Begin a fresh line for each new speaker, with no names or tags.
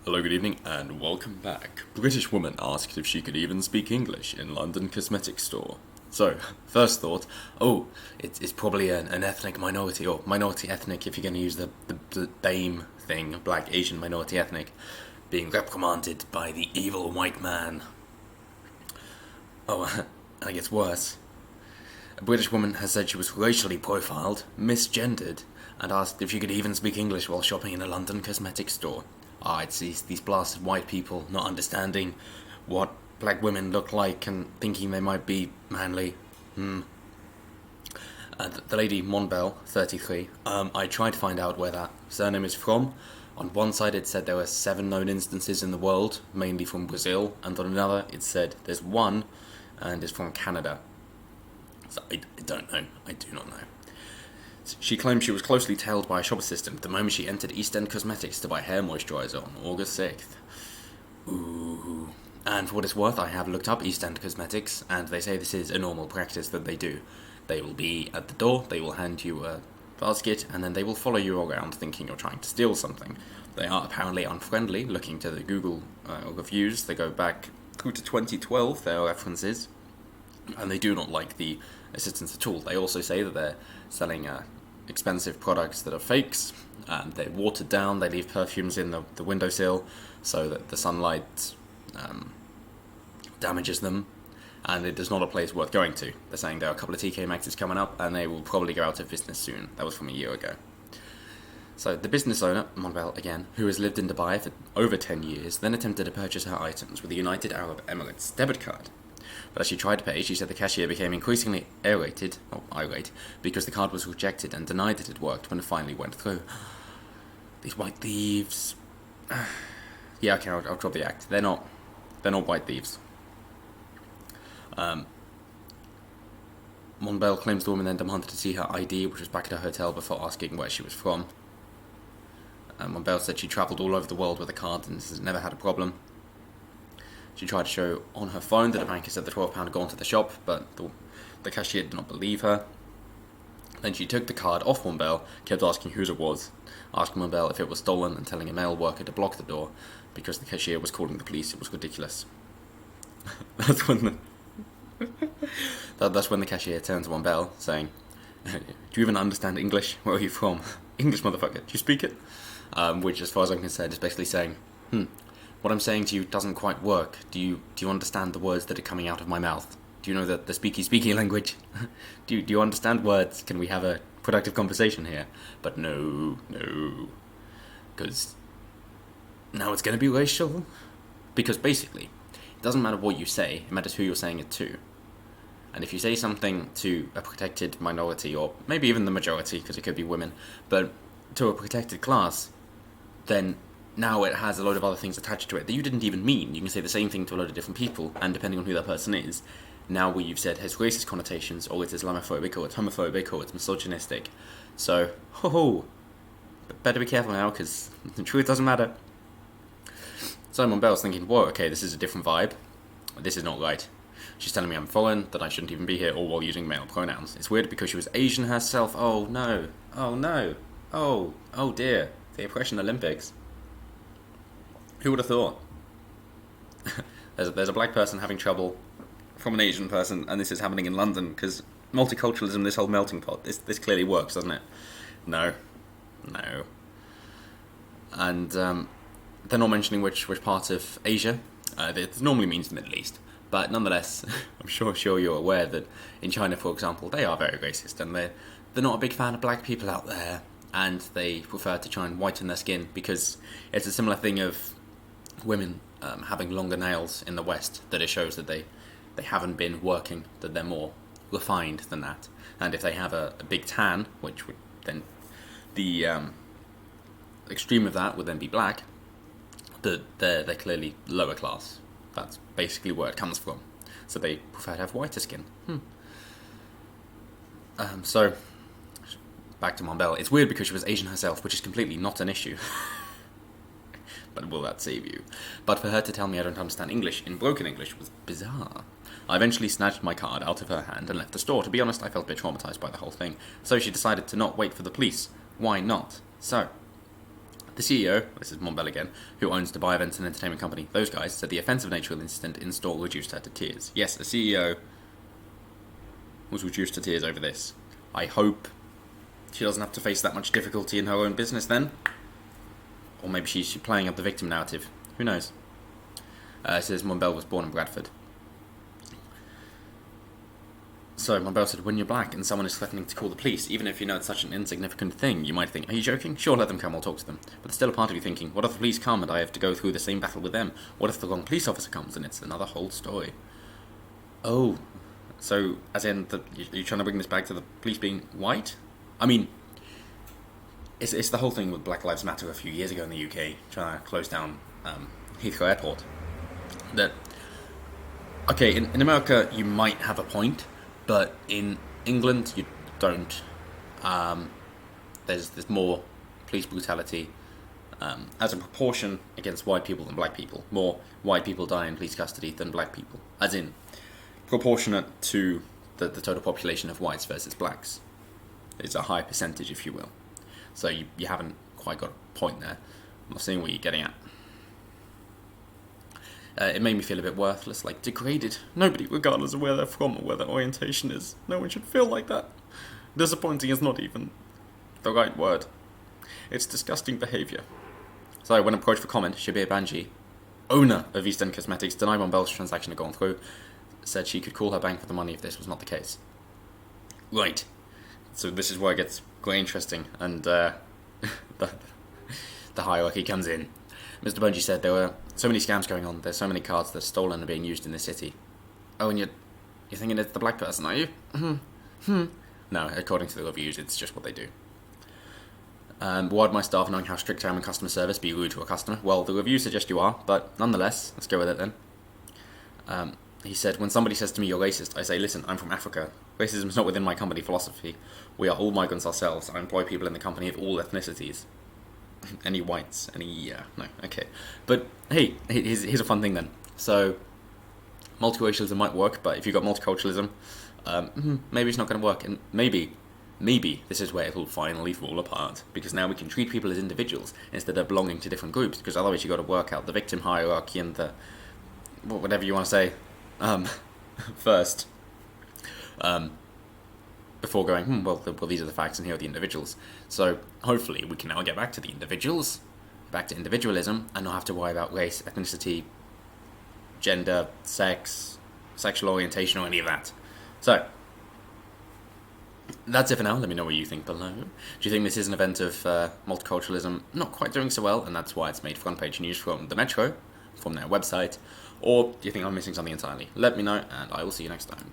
Hello, good evening, and welcome back. British woman asked if she could even speak English in London cosmetics store. So, first thought, it's probably an ethnic minority, or minority ethnic if you're going to use the BAME thing, black Asian minority ethnic, being reprimanded by the evil white man. Oh, and it gets worse. A British woman has said she was racially profiled, misgendered, and asked if she could even speak English while shopping in a London cosmetics store. It's these blasted white people not understanding what black women look like and thinking they might be manly. The lady Monbel, 33, I tried to find out where that surname is from. On one side it said there were 7 known instances in the world, mainly from Brazil, and on another it said there's 1, and it's from Canada. So I don't know, I do not know. She claimed she was closely tailed by a shop assistant the moment she entered East End Cosmetics to buy hair moisturiser on August 6th. Ooh. And for what it's worth, I have looked up East End Cosmetics, and they say this is a normal practice that they do. They will be at the door, they will hand you a basket, and then they will follow you around thinking you're trying to steal something. They are apparently unfriendly, looking to the Google reviews. They go back through to 2012, their references, and they do not like the assistants at all. They also say that they're selling expensive products that are fakes. They're watered down, they leave perfumes in the windowsill so that the sunlight damages them, and it is not a place worth going to. They're saying there are a couple of TK Maxx's coming up, and they will probably go out of business soon. That was from a year ago. So the business owner, Monbel again, who has lived in Dubai for over 10 years, then attempted to purchase her items with the United Arab Emirates debit card. But as she tried to pay, she said the cashier became increasingly irate, because the card was rejected and denied that it worked when it finally went through. These white thieves. Yeah, okay, I'll drop the act. They're not white thieves. Monbel claims the woman then demanded to see her ID, which was back at her hotel, before asking where she was from. Monbel said she travelled all over the world with a card and has never had a problem. She tried to show on her phone that a banker said the £12 had gone to the shop, but the cashier did not believe her. Then she took the card off Monbel, kept asking whose it was, asking Monbel if it was stolen and telling a male worker to block the door because the cashier was calling the police. It was ridiculous. That's when the cashier turned to Monbel, saying, "Do you even understand English? Where are you from? English, motherfucker. Do you speak it?" Which, as far as I'm concerned, is basically saying, what I'm saying to you doesn't quite work. Do you understand the words that are coming out of my mouth? Do you know the speaky language? do you understand words? Can we have a productive conversation here? But no. Because now it's going to be racial. Because basically, it doesn't matter what you say, it matters who you're saying it to. And if you say something to a protected minority, or maybe even the majority, because it could be women, but to a protected class, then now it has a load of other things attached to it that you didn't even mean. You can say the same thing to a load of different people, and depending on who that person is, now what you've said has racist connotations, or it's Islamophobic, or it's homophobic, or it's misogynistic. So, better be careful now, because the truth doesn't matter. So Monbel's thinking, whoa, okay, this is a different vibe. This is not right. She's telling me I'm foreign, that I shouldn't even be here, all while using male pronouns. It's weird because she was Asian herself. Oh no. Oh dear. The oppression Olympics. Who would have thought? There's a black person having trouble from an Asian person, and this is happening in London, because multiculturalism, this whole melting pot, this clearly works, doesn't it? No. And they're not mentioning which part of Asia. It normally means the Middle East. But nonetheless, I'm sure you're aware that in China, for example, they are very racist, and they're not a big fan of black people out there, and they prefer to try and whiten their skin, because it's a similar thing of women having longer nails in the West, that it shows that they haven't been working, that they're more refined than that. And if they have a big tan, which would then the extreme of that would then be black, that they're clearly lower class. That's basically where it comes from. So they prefer to have whiter skin. So back to Monbel. It's weird because she was Asian herself, which is completely not an issue. But will that save you? But for her to tell me I don't understand English in broken English was bizarre. I eventually snatched my card out of her hand and left the store. To be honest, I felt a bit traumatized by the whole thing. So she decided to not wait for the police. Why not? So The CEO, this is Monbel again, who owns Dubai Events and Entertainment Company, those guys said the offensive nature of the incident in store reduced her to tears. Yes, a CEO was reduced to tears over this. I hope she doesn't have to face that much difficulty in her own business then. Or maybe she's playing up the victim narrative. Who knows? It says Monbel was born in Bradford. So Monbel said, when you're black and someone is threatening to call the police, even if you know it's such an insignificant thing, you might think, are you joking? Sure, let them come, I'll talk to them. But there's still a part of you thinking, what if the police come and I have to go through the same battle with them? What if the wrong police officer comes and it's another whole story? Oh, so as in, you're trying to bring this back to the police being white? I mean, it's the whole thing with Black Lives Matter a few years ago in the UK, trying to close down Heathrow Airport. That, okay, in America you might have a point, but in England you don't. There's more police brutality as a proportion against white people than black people. More white people die in police custody than black people, as in proportionate to the total population of whites versus blacks. It's a high percentage, if you will. So you haven't quite got a point there. I'm not seeing what you're getting at. It made me feel a bit worthless, like degraded. Nobody, regardless of where they're from or where their orientation is, no one should feel like that. Disappointing is not even the right word. It's disgusting behaviour. So when approached for comment, Shabir Banji, owner of East End Cosmetics, denied Monbel's transaction had gone through, said she could call her bank for the money if this was not the case. Right. So this is where it gets quite interesting, and the hierarchy comes in. Mr. Bungie said there were so many scams going on, there's so many cards that are stolen and being used in this city. Oh, and you're thinking it's the black person, are you? No, according to the reviews, it's just what they do. Why would my staff, knowing how strict I am in customer service, be rude to a customer? Well, the reviews suggest you are, but nonetheless, let's go with it then. He said, when somebody says to me, you're racist, I say, listen, I'm from Africa. Racism is not within my company philosophy. We are all migrants ourselves. I employ people in the company of all ethnicities. Any whites? No, okay. But, hey, here's a fun thing then. So, multiracialism might work, but if you've got multiculturalism, maybe it's not going to work. And maybe this is where it'll finally fall apart. Because now we can treat people as individuals instead of belonging to different groups. Because otherwise you've got to work out the victim hierarchy and the whatever you want to say first. Before going, well, these are the facts and here are the individuals. So hopefully we can now get back to the individuals, back to individualism, and not have to worry about race, ethnicity, gender, sex, sexual orientation, or any of that. So that's it for now. Let me know what you think below. Do you think this is an event of multiculturalism not quite doing so well, and that's why it's made front page news from the Metro, from their website, or do you think I'm missing something entirely? Let me know, and I will see you next time.